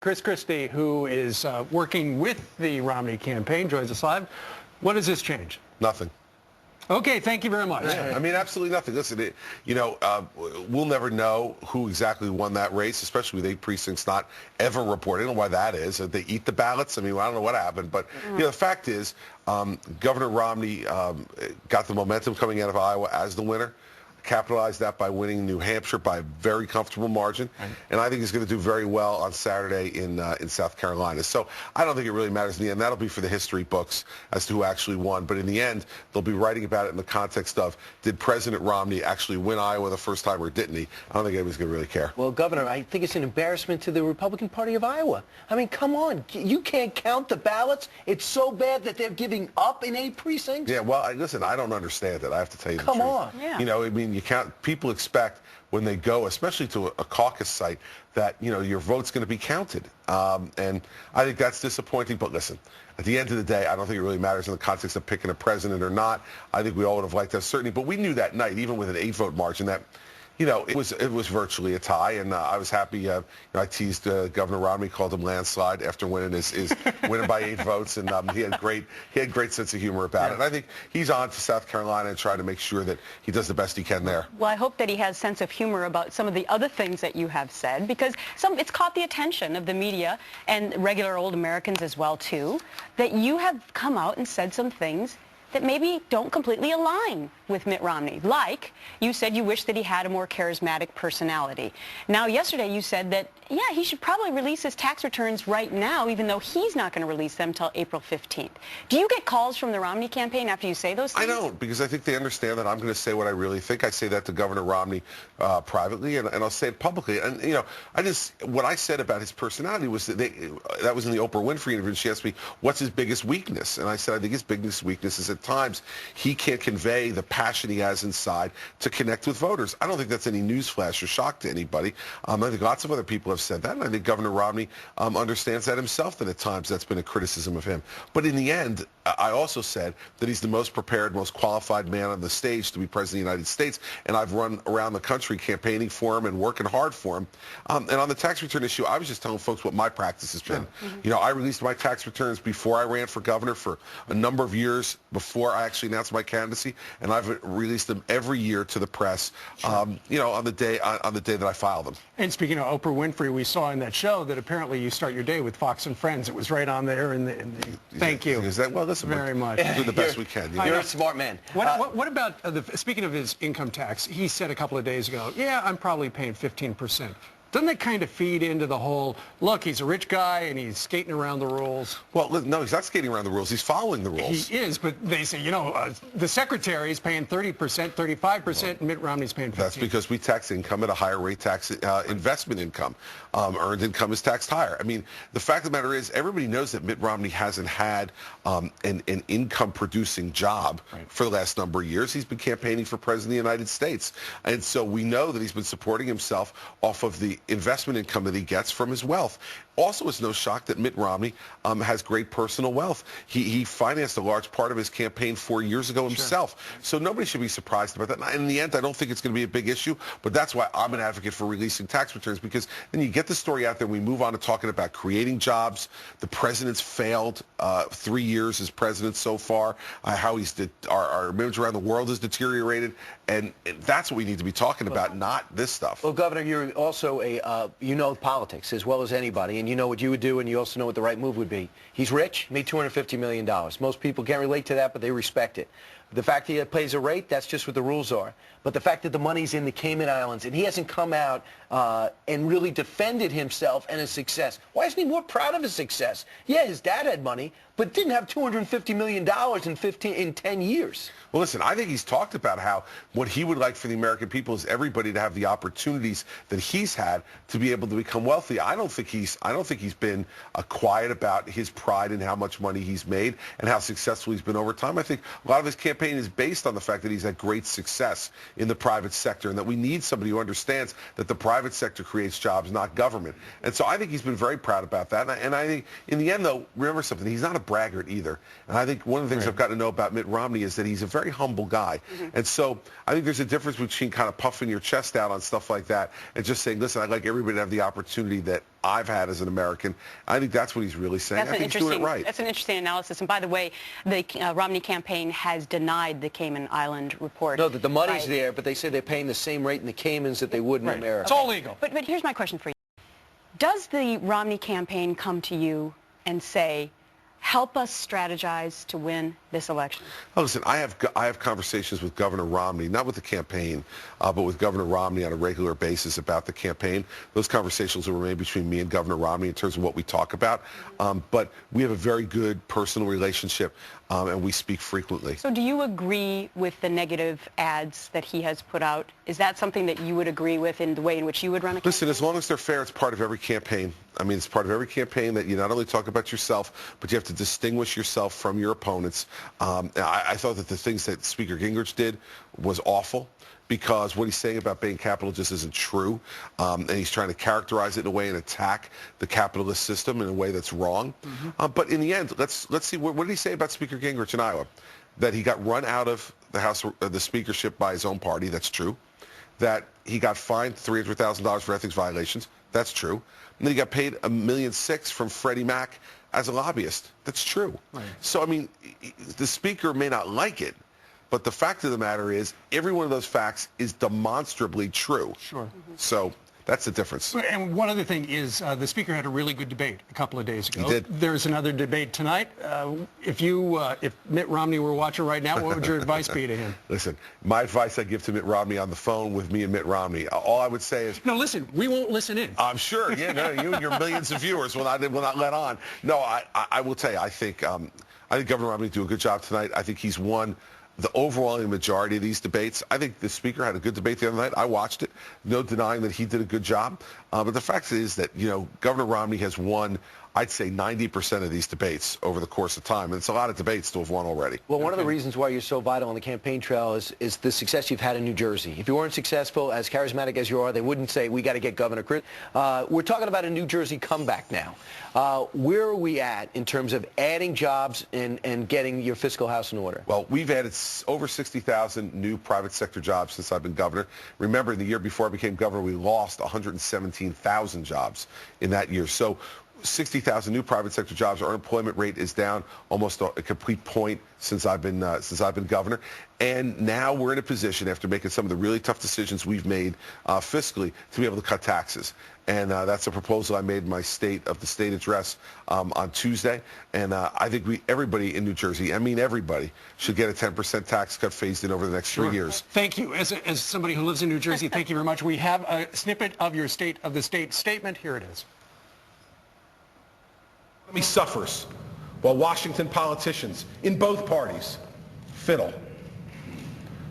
Christie, who is working with the Romney campaign, joins us live. What does this change? Nothing. Okay, thank you very much. Yeah, I mean, absolutely nothing. Listen, we'll never know who exactly won that race, especially with 8 precincts not ever reported. I don't know why that is. Did they eat the ballots? I mean, I don't know what happened. But, the fact is, Governor Romney got the momentum coming out of Iowa as the winner. Capitalized that by winning New Hampshire by a very comfortable margin, and I think he's going to do very well on Saturday in South Carolina. So I don't think it really matters in the end. That'll be for the history books as to who actually won. But in the end, they'll be writing about it in the context of, did President Romney actually win Iowa the first time or didn't he? I don't think anybody's going to really care. Well, Governor, I think it's an embarrassment to the Republican Party of Iowa. I mean, come on. You can't count the ballots. It's so bad that they're giving up in 8 precincts. Yeah, well, listen, I don't understand it. I have to tell you the truth. Come on. Yeah. I mean, you can't. People expect when they go, especially to a caucus site, that your vote's going to be counted, and I think that's disappointing. But listen, at the end of the day, I don't think it really matters in the context of picking a president or not. I think we all would have liked that certainly, but we knew that night, even with an 8-vote margin, that it was virtually a tie, and I was happy. I teased Governor Romney, called him landslide after winning his winning by 8 votes, and he had great sense of humor about it. And I think he's on to South Carolina and trying to make sure that he does the best he can there. Well, I hope that he has sense of humor about some of the other things that you have said, because it's caught the attention of the media and regular old Americans as well too, that you have come out and said some things that maybe don't completely align with Mitt Romney. Like, you said you wish that he had a more charismatic personality. Now, yesterday you said that, yeah, he should probably release his tax returns right now, even though he's not going to release them until April 15th. Do you get calls from the Romney campaign after you say those things? I don't, because I think they understand that I'm going to say what I really think. I say that to Governor Romney privately, and I'll say it publicly. And, what I said about his personality was that was in the Oprah Winfrey interview. She asked me, what's his biggest weakness? And I said, I think his biggest weakness is at times he can't convey the passion he has inside to connect with voters. I don't think that's any newsflash or shock to anybody. I think lots of other people have said that, and I think Governor Romney understands that himself, that at times that's been a criticism of him. But in the end, I also said that he's the most prepared, most qualified man on the stage to be president of the United States, and I've run around the country campaigning for him and working hard for him. And on the tax return issue, I was just telling folks what my practice has been. I released my tax returns before I ran for governor for a number of years before I actually announced my candidacy, and I've released them every year to the press, on the day that I file them. And speaking of Oprah Winfrey, we saw in that show that apparently you start your day with Fox and Friends. It was right on there. Thank you. Is that, well, listen, very much. We'll do the best we can. You're a smart man. What about, speaking of his income tax, he said a couple of days ago, yeah, I'm probably paying 15%. Doesn't that kind of feed into the whole, look, he's a rich guy and he's skating around the rules? Well, no, he's not skating around the rules. He's following the rules. He is, but they say, the secretary's paying 30%, 35%, and Mitt Romney's paying 15%. That's because we tax income at a higher rate, tax investment income. Earned income is taxed higher. I mean, the fact of the matter is, everybody knows that Mitt Romney hasn't had an income-producing job for the last number of years. He's been campaigning for president of the United States. And so we know that he's been supporting himself off of the investment income that he gets from his wealth. Also, it's no shock that Mitt Romney has great personal wealth. He financed a large part of his campaign 4 years ago himself. So nobody should be surprised about that. And in the end, I don't think it's going to be a big issue, but that's why I'm an advocate for releasing tax returns, because then you get the story out there and we move on to talking about creating jobs. The president's failed 3 years as president so far, how our image around the world has deteriorated, and that's what we need to be talking about, not this stuff. Well, Governor, you're also you know politics as well as anybody, and you know what you would do, and you also know what the right move would be. He's rich, made $250 million. Most people can't relate to that, but they respect it. The fact that he pays a rate, that's just what the rules are. But the fact that the money's in the Cayman Islands, and he hasn't come out and really defended himself and his success. Why isn't he more proud of his success? Yeah, his dad had money, but didn't have $250 million in 10 years. Well, listen, I think he's talked about how what he would like for the American people is everybody to have the opportunities that he's had to be able to become wealthy. I don't think he's been quiet about his pride in how much money he's made and how successful he's been over time. I think a lot of his campaign is based on the fact that he's had great success in the private sector, and that we need somebody who understands that the private sector creates jobs, not government. And so I think he's been very proud about that. And I think in the end, though, remember something, he's not a braggart either. And I think one of the things I've got to know about Mitt Romney is that he's a very humble guy. And so I think there's a difference between kind of puffing your chest out on stuff like that and just saying, listen, I'd like everybody to have the opportunity that I've had as an American. I think that's what he's really saying. I think he's doing it right. That's an interesting analysis. And by the way, the Romney campaign has denied the Cayman Island report. No, that the money's there, but they say they're paying the same rate in the Caymans that they would in America. It's all legal. But here's my question for you. Does the Romney campaign come to you and say, help us strategize to win this election? Oh, listen, I have conversations with Governor Romney, not with the campaign, but with Governor Romney on a regular basis about the campaign. Those conversations will remain between me and Governor Romney in terms of what we talk about. But we have a very good personal relationship, and we speak frequently. So do you agree with the negative ads that he has put out? Is that something that you would agree with in the way in which you would run a campaign? Listen, as long as they're fair, it's part of every campaign. I mean, it's part of every campaign that you not only talk about yourself, but you have to distinguish yourself from your opponents. I thought that the things that Speaker Gingrich did was awful, because what he's saying about Bain Capital just isn't true, and he's trying to characterize it in a way and attack the capitalist system in a way that's wrong. But in the end, let's see, what did he say about Speaker Gingrich in Iowa? That he got run out of the House, the speakership by his own party. That's true. That he got fined $300,000 for ethics violations. That's true. And then he got paid $1.6 million from Freddie Mac as a lobbyist. That's true. Right. So, I mean, the speaker may not like it, but the fact of the matter is every one of those facts is demonstrably true. Sure. So that's the difference. And one other thing is the speaker had a really good debate a couple of days ago. He did. There's another debate tonight. If Mitt Romney were watching right now, what would your advice be to him? Listen, my advice I give to Mitt Romney on the phone with me and Mitt Romney, all I would say is... No, listen, we won't listen in. I'm sure. Yeah, no, you and your millions of viewers will not let on. No, I will tell you, I think Governor Romney will do a good job tonight. I think he's won the overwhelming majority of these debates. I think the speaker had a good debate the other night. I watched it. No denying that he did a good job. But the fact is that, Governor Romney has won, I'd say, 90% of these debates over the course of time. And it's a lot of debates to have won already. Well, one of the reasons why you're so vital on the campaign trail is the success you've had in New Jersey. If you weren't successful, as charismatic as you are, they wouldn't say, we got to get Governor Christie. We're talking about a New Jersey comeback now. Where are we at in terms of adding jobs and getting your fiscal house in order? Well, we've added over 60,000 new private sector jobs since I've been governor. Remember, in the year before I became governor, we lost 117,000 jobs in that year. So 60,000 new private sector jobs. Our unemployment rate is down almost a complete point since I've been governor. And now we're in a position, after making some of the really tough decisions we've made fiscally, to be able to cut taxes. And that's a proposal I made in my State of the State address on Tuesday. And I think everybody in New Jersey, I mean everybody, should get a 10% tax cut phased in over the next 3 years. Thank you. As somebody who lives in New Jersey, thank you very much. We have a snippet of your State of the State statement. Here it is. Suffers while Washington politicians in both parties fiddle.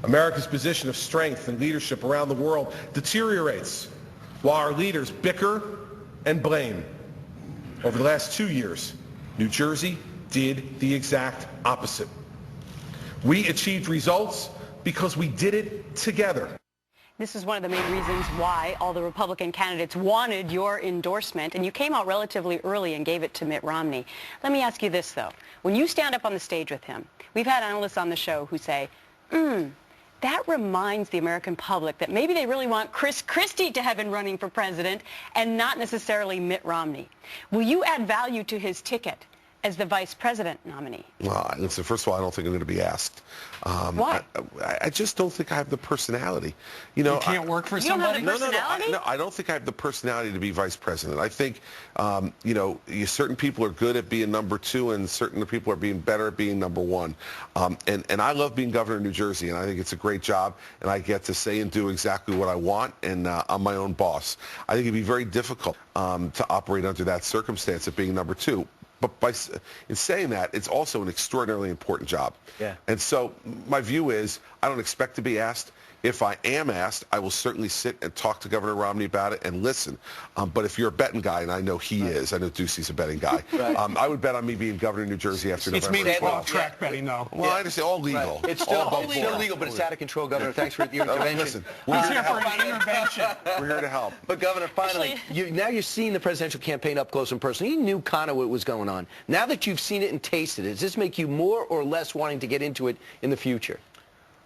America's position of strength and leadership around the world deteriorates while our leaders bicker and blame. Over the last 2 years, New Jersey did the exact opposite. We achieved results because we did it together. This is one of the main reasons why all the Republican candidates wanted your endorsement, and you came out relatively early and gave it to Mitt Romney. Let me ask you this, though. When you stand up on the stage with him, we've had analysts on the show who say, that reminds the American public that maybe they really want Christie to have been running for president and not necessarily Mitt Romney. Will you add value to his ticket as the vice president nominee? Well, listen, first of all, I don't think I'm going to be asked. Why? I just don't think I have the personality. You can't work for somebody? You don't have the personality? No, I don't think I have the personality to be vice president. I think, certain people are good at being number two, and certain people are being better at being number one. And I love being governor of New Jersey, and I think it's a great job, and I get to say and do exactly what I want, and I'm my own boss. I think it'd be very difficult to operate under that circumstance of being number two. But in saying that, it's also an extraordinarily important job. Yeah. And so my view is I don't expect to be asked. If I am asked, I will certainly sit and talk to Governor Romney about it and listen. But if you're a betting guy, and I know he is, I know Ducey's a betting guy, I would bet on me being governor of New Jersey after November 12th. It's mainly track betting, though. Well, I understand, all legal. Right. It's still legal, but it's out of control, Governor. Thanks for your intervention. Listen, we're here for an intervention. We're here to help. But, Governor, finally, now you're seeing the presidential campaign up close and personal. You knew kind of what was going on. Now that you've seen it and tasted it, does this make you more or less wanting to get into it in the future?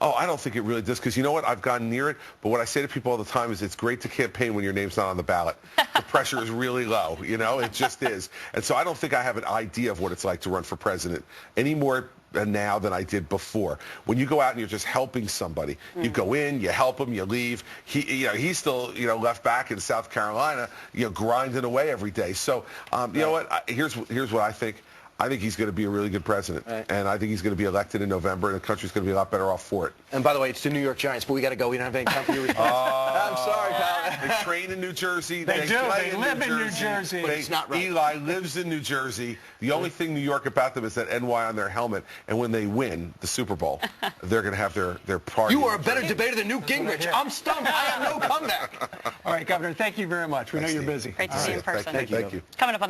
Oh, I don't think it really does, because you know what? I've gone near it, but what I say to people all the time is it's great to campaign when your name's not on the ballot. The pressure is really low, you know? It just is. And so I don't think I have an idea of what it's like to run for president any more now than I did before. When you go out and you're just helping somebody, you go in, you help him, you leave. He's still, left back in South Carolina, grinding away every day. So, you know what? Here's what I think. I think he's going to be a really good president, and I think he's going to be elected in November, and the country's going to be a lot better off for it. And by the way, it's the New York Giants, but we got to go. We don't have any time for your response. I'm sorry, pal. They train in New Jersey. They do. Play They live in New Jersey. But it's not right. Eli lives in New Jersey. The only thing New York about them is that NY on their helmet, and when they win the Super Bowl, they're going to have their party. You are a better debater than Newt Gingrich. I'm stumped. I have no comeback. All right, Governor, thank you very much. We know you're busy. Great to see you in person. Thank you. Coming up on the